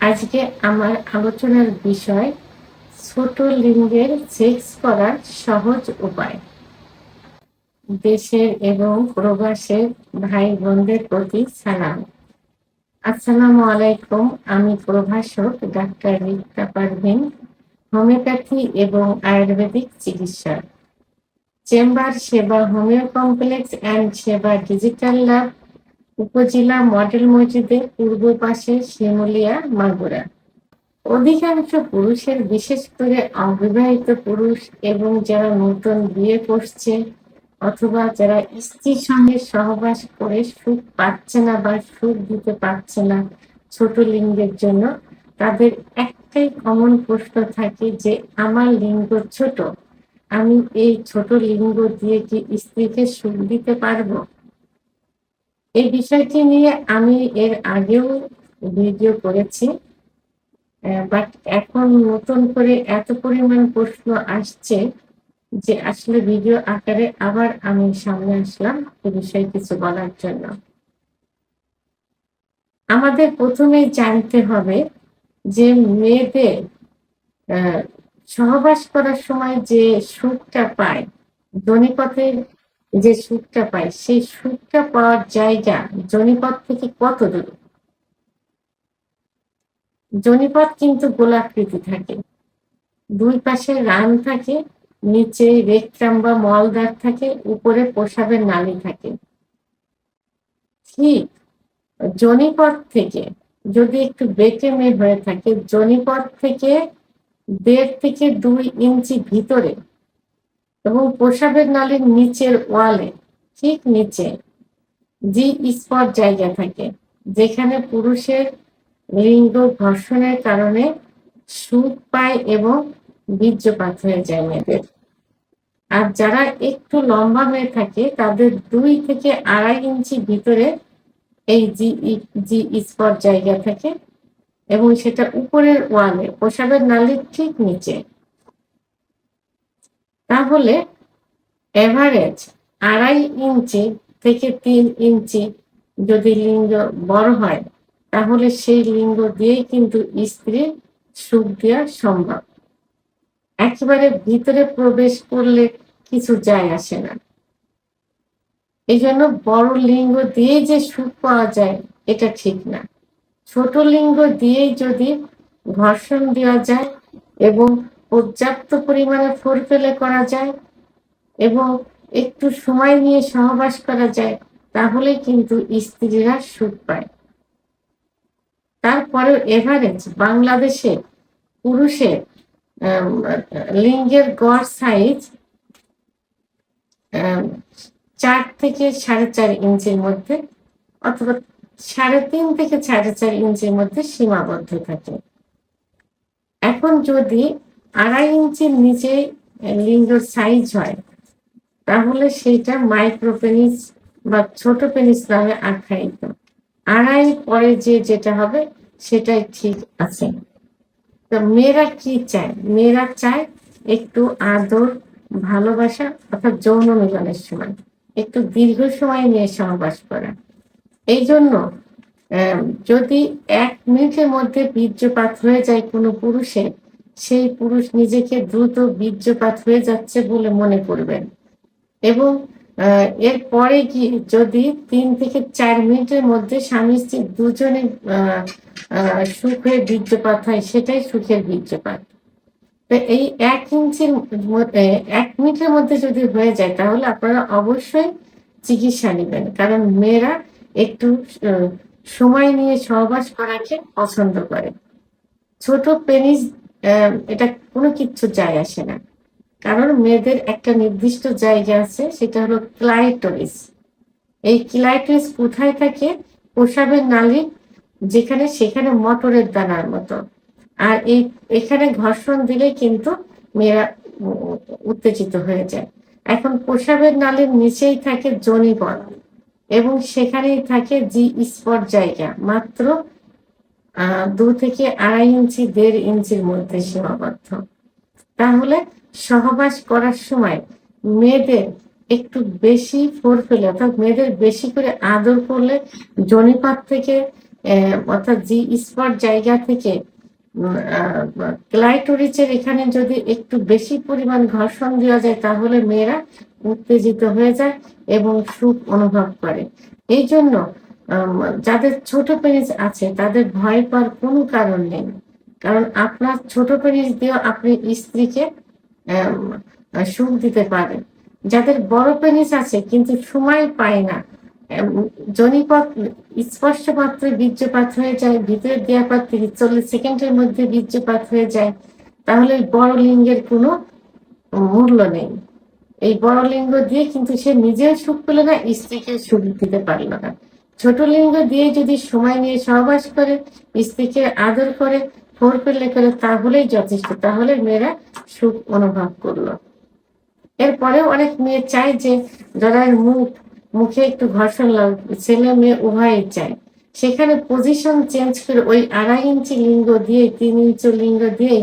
আজকে আমার আলোচনার বিষয় ছোট লিঙ্গের সেক্স করার সহজ উপায়। দেশের এবং প্রবাসের ভাই বোনদের প্রতি সালাম। আসসালামু আলাইকুম। আমি প্রভাষক ডাক্তার রিক্তা পারভিন, হোমিওপ্যাথি এবং আয়ুর্বেদিক চিকিৎসক। চেম্বার সেবা হোমিও কমপ্লেক্স অ্যান্ড সেবা ডিজিটাল ল্যাব, উপজেলা মডেল মসজিদের পূর্ব পাশে, শিমুলিয়া, মাগুরা। অধিকাংশ পুরুষের, বিশেষ করে অবিবাহিত পুরুষ এবং যারা নতুন বিয়ে করছে অথবা যারা স্ত্রীর সঙ্গে সহবাস করে সুখ পাচ্ছে না বা সুখ দিতে পারছে না ছোট লিঙ্গের জন্য, তাদের একটাই কমন প্রশ্ন থাকে যে আমার লিঙ্গ ছোট, আমি এই ছোট লিঙ্গ দিয়ে কি স্ত্রীকে সুখ দিতে পারবো? এই বিষয়টি নিয়ে আমি এর আগেও ভিডিও করেছি, বাট এখন নতুন করে এত পরিমাণ প্রশ্ন আসছে যে আসলে ভিডিও আকারে আবার আমি সামনে আসলাম এ বিষয়ে কিছু বলার জন্য। আমাদের প্রথমেই জানতে হবে যে মেয়েদের সহবাস করার সময় যে সুখটা পায়, যোনিপথের যে সুখটা পায়, সেই সুখটা পাওয়ার জায়গা যোনিপথ থেকে কত দূরে? যোনিপথ কিন্তু গোলাকৃতি থাকে, দুই পাশে রান থাকে, নিচে রেকটাম বা মলদ্বার থাকে, উপরে প্রস্রাবের নালী থাকে। ঠিক যোনিপথ থেকে যদি একটু বেঁকে হয়ে থাকে, যোনিপথ থেকে 1.5 থেকে 2 ইঞ্চি ভিতরে এবং প্রস্রাবের নালীর নিচের ওয়ালে ঠিক নিচে জি স্পট জায়গা থাকে, যেখানে পুরুষের লিঙ্গ ঘর্ষণের কারণে সুখ পায় এবং বীর্যপাত হয়ে যায় মেয়েদের। আর যারা একটু লম্বা মেয়ে থাকে তাদের 2 থেকে 2.5 ইঞ্চি ভিতরে এই জি স্পট জায়গা থাকে এবং সেটা উপরের ওয়ালে প্রস্রাবের নালীর ঠিক নিচে। তাহলে এভারেজ 2.5 ইঞ্চি থেকে 3 ইঞ্চি যদি লিঙ্গ বড় হয়, তাহলে সেই লিঙ্গ দিয়েই কিন্তু স্ত্রীর সুখ দেওয়া সম্ভব। একেবারে ভিতরে প্রবেশ করলে কিছু যায় আসে না। এই জন্য বড় লিঙ্গ দিয়ে যে সুখ পাওয়া যায় এটা ঠিক না। ছোট লিঙ্গ দিয়েই যদি ঘর্ষণ দেওয়া যায় এবং পর্যাপ্ত পরিমাণে ফোরপ্লে করা যায় এবং একটু সময় নিয়ে সহবাস করা যায়, তাহলে কিন্তু স্ত্রীরা সুখ পায়। তারপরেও এভারেজ বাংলাদেশে পুরুষের লিঙ্গের গড় সাইজ 4 থেকে 4.5 ইঞ্চির মধ্যে অথবা 3.5 থেকে 4.5 ইঞ্চির মধ্যে সীমাবদ্ধ থাকে। এখন যদি 2.5 ইঞ্চির নিচে লিঙ্গের সাইজ হয়, তাহলে সেইটা মাইক্রোপেনিস বা ছোট পেনিস নামে আখ্যায়িত। 2.5 পরে যেটা হবে সেটাই ঠিক আছে। তো মেয়েরা কি চায়? মেয়েরা চায় একটু আদর, ভালোবাসা অর্থাৎ যৌন মিলনের সময় একটু দীর্ঘ সময় নিয়ে সহবাস করা। এই জন্য যদি 1 মিনিটের মধ্যে বীর্যপাত হয়ে যায় কোনো পুরুষের, সেই পুরুষ নিজেকে দ্রুত বীর্যপাত হয়ে যাচ্ছে বলে মনে করবেন এবং এরপরে গিয়ে যদি 3 থেকে 4 মিনিটের মধ্যে স্বামী স্ত্রী দুজনে সুখ হয়ে বীর্যপাত হয়, সেটাই সুখের বীর্যপাত। তো এই 1 ইঞ্চির 1 মিনিটের মধ্যে যদি হয়ে যায়, তাহলে আপনারা অবশ্যই চিকিৎসা নেবেন, কারণ মেয়েরা একটু সময় নিয়ে সহবাস করাকে পছন্দ করে। ছোট পেনিস এটা কোনো কিচ্ছু যায় আসে না, কারণ মেয়েদের একটা নির্দিষ্ট জায়গা আছে, সেটা হলো ক্লাইটোরিস। এই ক্লাইটোরিস কোথায় থাকে? প্রস্রাবের নালী যেখানে, সেখানে মটরের দানার মতো। আর এখানে ঘর্ষণ দিলে কিন্তু মেয়েরা উত্তেজিত হয়ে যায়। এখন প্রস্রাবের নালীর নিচেই থাকে যোনিপথ এবং সেখানেই থাকে জি স্পট জায়গা, মাত্র 2 থেকে 2.5 ইঞ্চি 1.5 ইঞ্চির মধ্যে সীমাবদ্ধ। তাহলে সহবাস করার সময় মেয়েদের একটু বেশি ফোরপ্লে অর্থাৎ মেয়েদের বেশি করে আদর করলে যোনিপথ থেকে অর্থাৎ জি স্পট জায়গা থেকে ক্লাইটোরিসের এখানে যদি একটু বেশি পরিমাণ ঘর্ষণ দেওয়া যায় তাহলে মেয়েরা উত্তেজিত হয়ে যায় এবং সুখ অনুভব করে। এই জন্য যাদের ছোট পেনিস আছে তাদের ভয় পাওয়ার কোনো কারণ নেই, কারণ আপনার ছোট পেনিস দিয়েও আপনি স্ত্রীকে সুখ দিতে পারেন। যাদের বড় পেনিস আছে কিন্তু সময় পায় না, যোনিপথ স্পর্শ মাত্র বীর্যপাত হয়ে যায়, ভিতরে দেওয়ার পর 30-40 সেকেন্ডের মধ্যে বীর্যপাত হয়ে যায়, তাহলে বড় লিঙ্গের কোনো মূল্য নেই। এই বড় লিঙ্গ দিয়ে কিন্তু সে নিজেও সুখ পেল না, স্ত্রীকে সুখ দিতে পারল না। ছোট লিঙ্গ দিয়ে যদি সময় নিয়ে সহবাস করে, স্ত্রীকে আদর করে, ফোর পেলে করে, তাহলেই যথেষ্ট, তাহলে মেয়েরা সুখ অনুভব করলো। এরপরেও অনেক মেয়ে চায় যে জরায়ের মুখে একটু ঘর্ষণ লাগবে, ছেলে মেয়ে উভয়ই চায়। সেখানে পজিশন চেঞ্জ করে ওই 2.5 ইঞ্চি লিঙ্গ দিয়ে 3 ইঞ্চি লিঙ্গ দিয়ে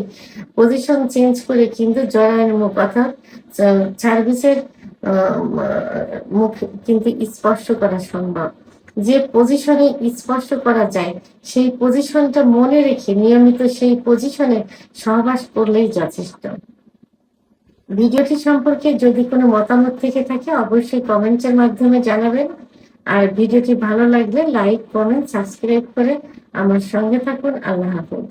পজিশন চেঞ্জ করে কিন্তু জরায়ের মুখ অর্থাৎ সার্ভিসের মুখ কিন্তু স্পর্শ করা সম্ভব। যে পজিশনে স্পর্শ করা যায় সেই পজিশনটা মনে রেখে নিয়মিত সেই পজিশনে সহবাস করলেই যথেষ্ট। ভিডিওটি সম্পর্কে যদি কোনো মতামত থেকে থাকে অবশ্যই কমেন্টের মাধ্যমে জানাবেন। আর ভিডিওটি ভালো লাগলে লাইক, কমেন্ট, সাবস্ক্রাইব করে আমার সঙ্গে থাকুন। আল্লাহ হাফেজ।